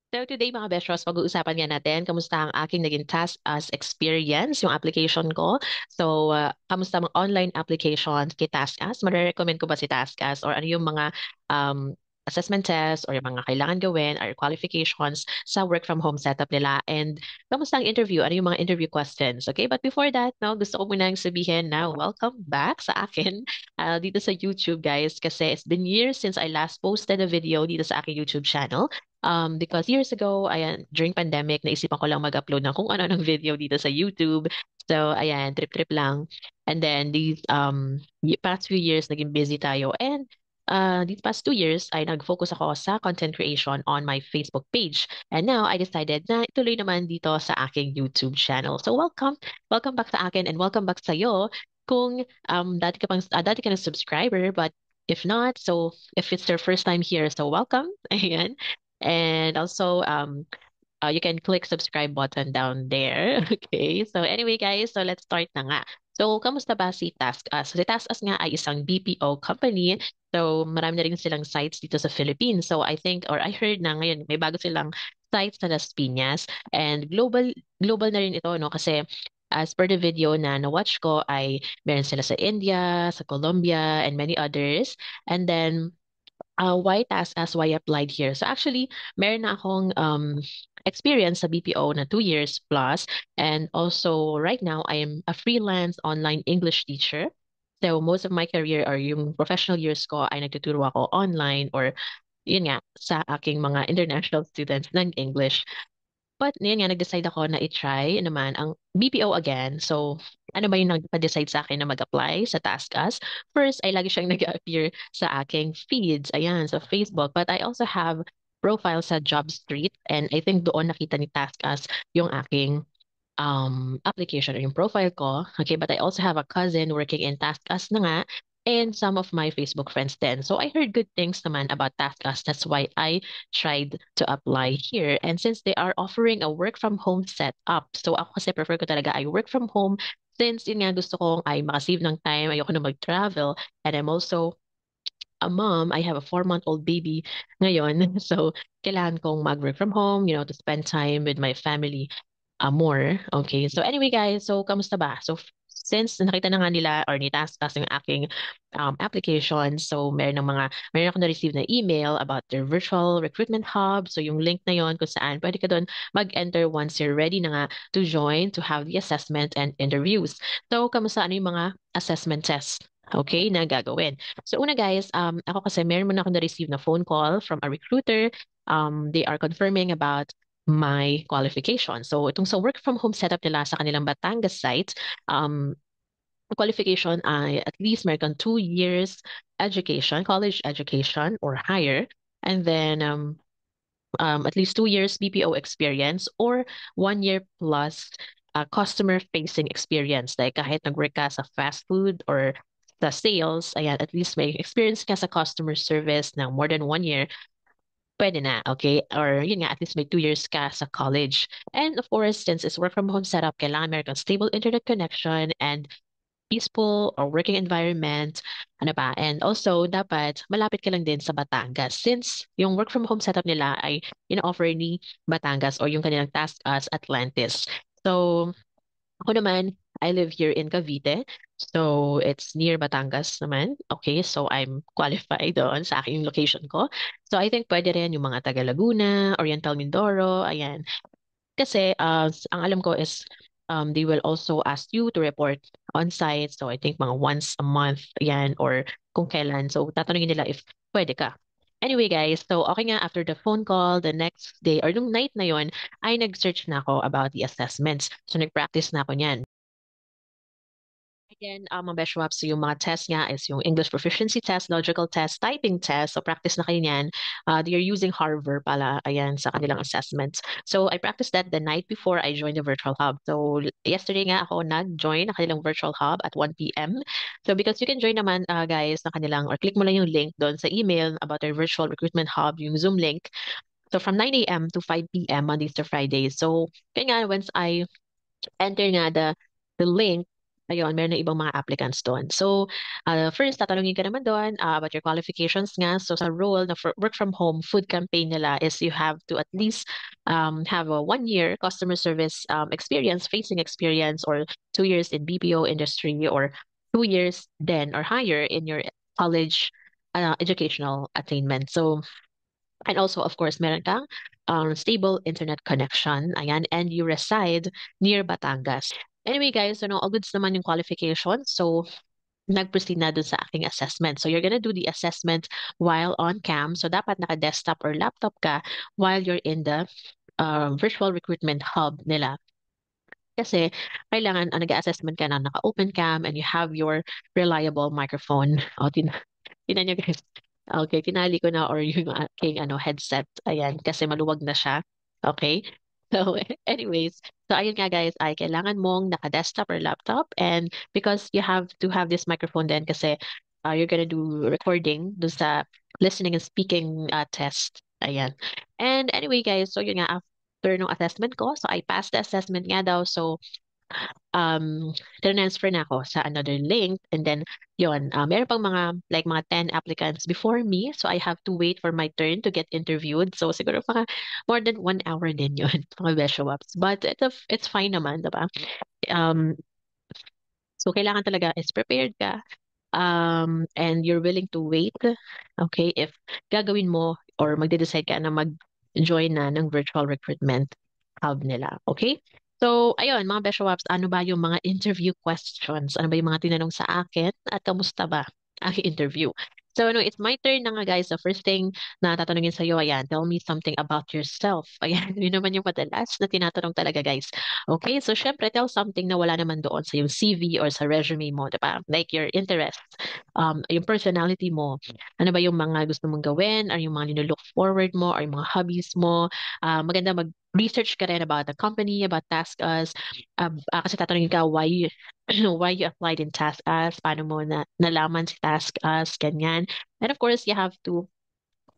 So today mga Beshos, pag-uusapan nga natin kamusta ang aking naging task as experience, yung application ko. So, kamusta mga online applications kay TaskUs? Mare-recommend ko ba si TaskUs or ano yung mga um, assessment tests or yung mga kailangan gawin or qualifications sa work from home setup nila? And kamusta ang interview? Ano yung mga interview questions? Okay, but before that, no, gusto ko munang sabihin na welcome back sa akin dito sa YouTube, guys, kasi it's been years since I last posted a video dito sa aking YouTube channel. Because years ago, ayan, during pandemic, naisipan ko lang mag-upload ng kung ano-anong video dito sa YouTube. So, ayan, trip-trip lang. And then, these past few years, naging busy tayo. And these past 2 years, ay nag-focus ako sa content creation on my Facebook page. And now, I decided na ituloy naman dito sa aking YouTube channel. So, welcome. Welcome back sa akin and welcome back sa'yo. Kung dati ka ng subscriber, but if not, so if it's your first time here, so welcome. Ayan. And also, you can click subscribe button down there. Okay. So anyway, guys, so let's start na nga. So, kamusta ba si TaskUs? Si TaskUs nga ay isang BPO company. So, marami na rin silang sites dito sa Philippines. So, I think, or I heard na ngayon, may bago silang sites sa Las Piñas. And global na rin ito, no? Kasi, as per the video na na-watch ko, ay meron sila sa India, sa Colombia, and many others. And then, why task as why I applied here. So actually, meron na akong experience sa BPO na 2 years plus. And also, right now, I am a freelance online English teacher. So most of my career or yung professional years ko ay nagtuturo ako online or yun nga, sa aking mga international students ng English. But yun nga, nag-decide ako na i-try naman ang BPO again. So, ano ba yung nagpa-decide sa akin na mag-apply sa TaskUs? First, ay lagi siyang nag-appear sa aking feeds, ayan, sa Facebook. But I also have profile sa JobStreet and I think doon nakita ni TaskUs yung aking application or yung profile ko. Okay, but I also have a cousin working in TaskUs na nga and some of my Facebook friends then. So I heard good things naman about TaskUs. That's why I tried to apply here. And since they are offering a work from home setup, so ako kasi prefer ko talaga ay work from home since yun nga gusto kong ay makasave ng time, ayoko na mag-travel, and I'm also a mom. I have a 4-month-old baby ngayon. So, kailangan kong mag-work from home, to spend time with my family more. Okay. So anyway, guys, so kamusta ba? So since nakita na nga nila or ni-task yung aking application, so meron ako na-receive na email about their virtual recruitment hub. So yung link na yon kung saan pwede ka doon mag-enter once you're ready na nga to join to have the assessment and interviews. So kamusta ano yung mga assessment tests? Okay, na gagawin. So una guys, ako kasi meron muna ako na-receive na phone call from a recruiter. They are confirming about my qualification. So itong sa work from home setup nila sa kanilang Batangas site, um, qualification ay at least meron 2 years education, college education or higher, and then at least 2 years BPO experience or 1 year plus customer facing experience. Like kahit nag-work ka sa fast food or sa sales, ayan, at least may experience ka sa customer service ng more than 1 year. Pwede na, okay? Or yun nga, at least may 2 years ka sa college. And of course, since it's work from home setup, kailangan meron kang stable internet connection and peaceful or working environment. Ano pa? And also, dapat malapit ka lang din sa Batangas. Since yung work from home setup nila ay ina-offer ni Batangas or yung kanilang task as Atlantis. So, ako naman, I live here in Cavite. So, it's near Batangas naman. Okay, so I'm qualified doon sa aking location ko. So, I think pwede rin yung mga taga Laguna, Oriental Mindoro, ayan. Kasi, ang alam ko is they will also ask you to report on site. So, I think mga once a month, ayan, or kung kailan. So, tatanungin nila if pwede ka. Anyway, guys, so okay nga, after the phone call, the next day, or nung night na yon, ay nag-search na ako about the assessments. So, nag-practice na ako niyan. Again, mga Beshwaps, so yung mga test nga is yung English proficiency test, logical test, typing test. So practice na kayo niyan. They're using Harvard pala, ayan, sa kanilang assessments. So I practiced that the night before I joined the virtual hub. So yesterday nga ako nag-join na kanilang virtual hub at 1 p.m. So because you can join naman, guys, na kanilang, or click mo lang yung link doon sa email about their virtual recruitment hub, yung Zoom link. So from 9 a.m. to 5 p.m. Mondays to Fridays. So kaya nga, once I enter nga the link, ayun, meron ng ibang mga applicants doon. So, first, tatanungin ka naman doon about your qualifications nga. So, sa role na for work from home food campaign nila is you have to at least have a 1 year customer service experience, facing experience, or 2 years in BPO industry, or 2 years then or higher in your college educational attainment. So, and also, of course, meron kang stable internet connection. Ayan, and you reside near Batangas. Anyway, guys, so no, all goods naman yung qualification. So, nag-proceed na dun sa aking assessment. So, you're gonna do the assessment while on cam. So, dapat naka-desktop or laptop ka while you're in the virtual recruitment hub nila. Kasi kailangan nag-assessment ka na naka-open cam and you have your reliable microphone. O, tinan nyo guys. Okay, tinali ko na or yung aking headset. Ayan, kasi maluwag na siya. Okay? So, anyways, so ayun nga guys, ay kailangan mong naka-desktop or laptop, and because you have to have this microphone then kasi you're gonna do recording dun sa listening and speaking test. Ayan. And anyway guys, so yun nga after nung assessment ko, so I passed the assessment nga daw. So um, transfer na ako sa another link. And then, yon meron pang mga 10 applicants before me. So, I have to wait for my turn to get interviewed. So, siguro mga more than 1 hour din yun, mga beshowaps. But it's fine naman, diba? Um, so, kailangan talaga is prepared ka. And you're willing to wait, okay, if gagawin mo or magde-decide ka na mag-join na ng virtual recruitment hub nila, okay? So, ayun, mga Beshowaps, ano ba yung mga interview questions? Ano ba yung mga tinanong sa akin? At kamusta ba ang interview? So, it's my turn na nga, guys. The first thing na tatanungin sa'yo, ayan, tell me something about yourself. Ayan, yun naman yung madalas na tinatanong talaga, guys. Okay, so syempre, tell something na wala naman doon sa yung CV or sa resume mo, diba? Like your interests, yung personality mo. Ano ba yung mga gusto mong gawin? Or yung mga nilook forward mo? Or yung mga hobbies mo? Maganda mag-research ka rin about the company, about Task Us. Kasi tatanungin ka why you applied in Task Us, paano mo nalaman si Task Us, ganyan. And of course, you have to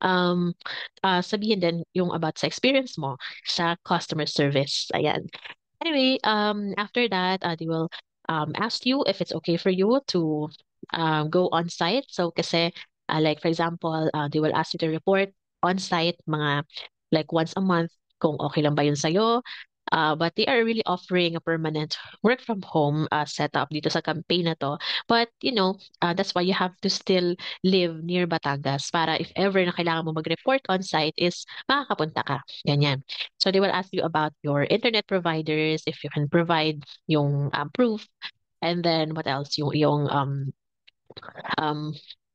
um, sabihin din yung about sa experience mo sa customer service. Ayan. Anyway, after that, they will ask you if it's okay for you to go on site. So, kasi, like for example, they will ask you to report on site mga like once a month kung okay lang ba yun sa'yo. But they are really offering a permanent work from home setup dito sa campaign na to. But, that's why you have to still live near Batangas para if ever na kailangan mo mag-report on site is makakapunta ka. Ganyan. So they will ask you about your internet providers, if you can provide yung proof, and then what else? Yung um,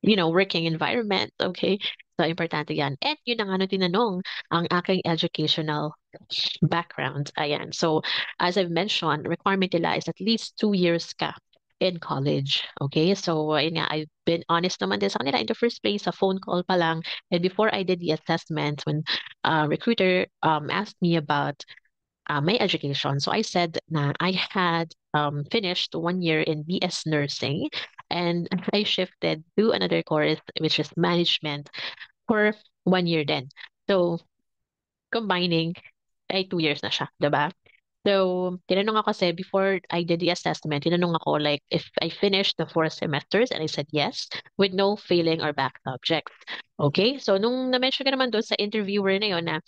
working environment, okay? So importante yan. And yun ang tinanong ang aking educational background. Ayan. So as I've mentioned, requirement nila is at least 2 years ka in college. Okay? So ayun nga, I've been honest naman din sa kanila in the first place, a phone call pa lang. And before I did the assessment, when recruiter asked me about my education. So I said na I had finished 1 year in BS nursing, and I shifted to another course which is management for 1 year then. So combining ay 2 years na siya, 'di ba? So, tinanong ako kasi before I did the assessment, tinanong ako like if I finished the 4 semesters, and I said yes, with no failing or back subjects. Okay? So, nung na-mention ka naman doon sa interviewer na yun na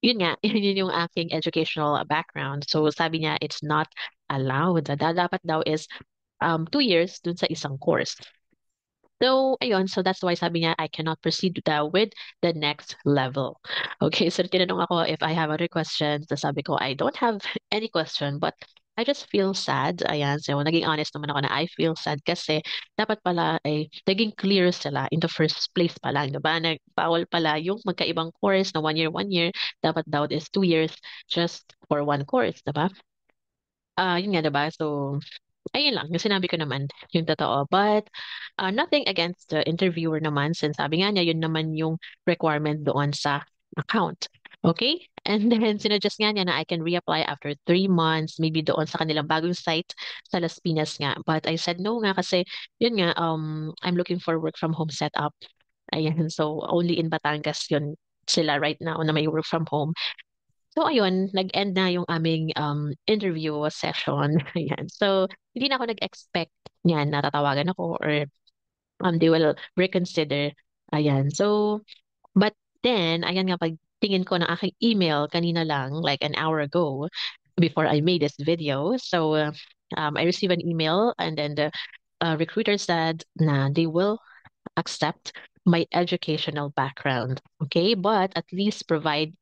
yun nga, yun yung aking educational background. So sabi niya, it's not allowed. Dapat daw is 2 years dun sa isang course. So, ayun. So, that's why sabi niya, I cannot proceed with the next level. Okay, so tinanong ako if I have other questions. So, sabi ko, I don't have any question, but I just feel sad. Ayan, so naging honest naman ako na I feel sad kasi dapat pala ay naging clear sila in the first place pa lang, diba? Bawal pala yung magkaibang course na 1 year. Dapat daw is 2 years just for one course, diba? Yun nga, diba? So, ayun lang, yung sinabi ko naman, yung totoo. But, nothing against the interviewer naman, since sabi nga niya, yun naman yung requirement doon sa account. Okay? And then, sinuggest nga niya na I can reapply after 3 months, maybe doon sa kanilang bagong site sa Las Piñas nga. But I said no nga kasi, yun nga, I'm looking for work from home setup. Ayan, so only in Batangas yun sila right now na may work from home. So ayun, nag-end na yung aming interview session. Ayan. So hindi na ako nag-expect niyan na tatawagan ako or they will reconsider. Ayan. So but then, ayan nga pagtingin ko ng aking email kanina lang, like an hour ago, before I made this video. So I received an email and then the recruiter said na they will accept my educational background. Okay, but at least provide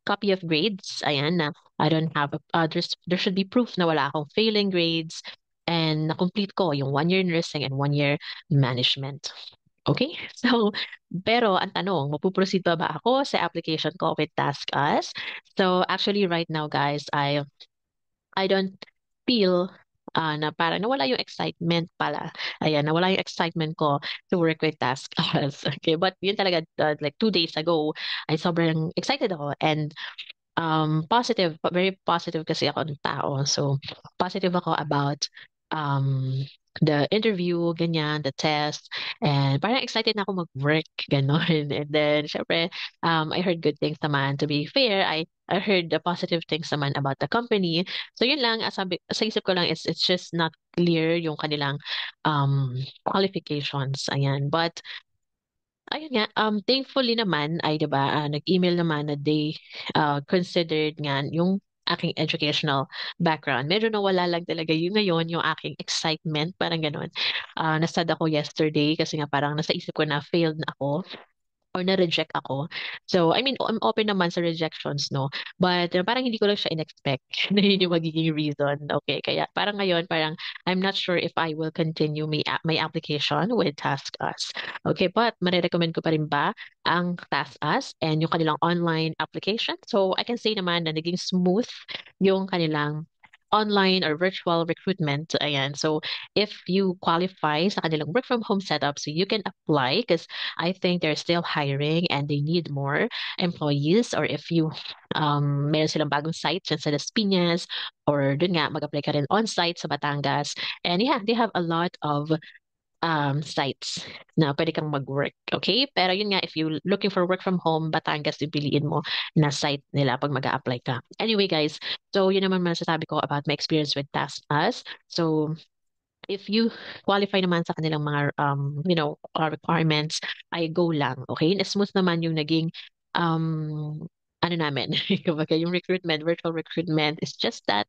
copy of grades. Ayan na I don't have there should be proof na wala akong failing grades and na-complete ko yung 1 year nursing and 1 year management. Okay? So, pero ang tanong, mapuproceed pa ba ako sa application ko with TaskUs? So, actually right now guys, I don't feel na parang nawala yung excitement pala. Ayan, nawala yung excitement ko to work with TaskUs. Okay, but yun talaga like 2 days ago, ay sobrang excited ako and positive, very positive kasi ako ng tao. So, positive ako about um, the interview, ganyan, the test. And parang excited na ako mag-work, ganon. And then, syempre, I heard good things naman. To be fair, I heard the positive things naman about the company. So, yun lang, sabi, sa isip ko lang, it's just not clear yung kanilang qualifications. Ayan. But, ayun nga, thankfully naman ay 'di ba, nag-email naman na they considered nga yung aking educational background. Medyo nawala lang talaga yung ngayon yung aking excitement, parang gano'n. Na-sad ako yesterday kasi nga parang nasa isip ko na failed na ako or na-reject ako. So, I mean, I'm open naman sa rejections, no? But parang hindi ko lang siya in-expect na yun yung magiging reason. Okay, kaya parang ngayon, parang I'm not sure if I will continue my application with TaskUs. Okay, but marirecommend ko pa rin ba ang TaskUs and yung kanilang online application? So, I can say naman na naging smooth yung kanilang online or virtual recruitment. Ayan. So, if you qualify sa kanilang work from home setup, so you can apply because I think they're still hiring and they need more employees or if you meron silang bagong site dyan sa Las Piñas or dun nga mag-apply ka rin on-site sa Batangas. And yeah, they have a lot of sites na pwede kang mag-work. Okay? Pero yun nga, if you looking for work from home, Batangas yung piliin mo na site nila pag mag-a-apply ka. Anyway, guys, so yun naman masasabi ko about my experience with TaskUs. So, if you qualify naman sa kanilang mga requirements, ay go lang, okay? Na smooth naman yung naging ano namin, kumbaga yung recruitment, virtual recruitment. It's just that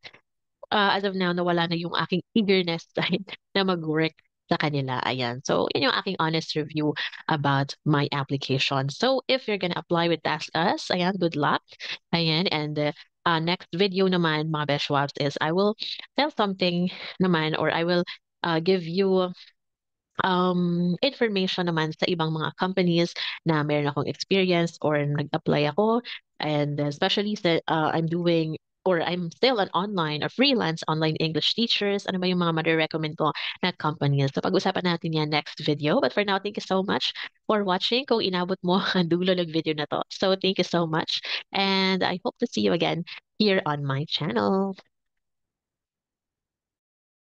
as of now, nawala na yung aking eagerness dahil na mag-work sa kanila. Ayan. So, yun yung aking honest review about my application. So, if you're gonna apply with TaskUs, ayan, good luck. Ayan. And next video naman, mga Beshwabs, is I will tell something naman or I will give you information naman sa ibang mga companies na meron akong experience or nag-apply ako. And especially sa I'm doing or I'm still an online or freelance online English teachers. Ano ba yung mga mare-recommend ko na companies? So pag-usapan natin yan next video. But for now, thank you so much for watching kung inabot mo ang dulo ng video na to. So thank you so much. And I hope to see you again here on my channel.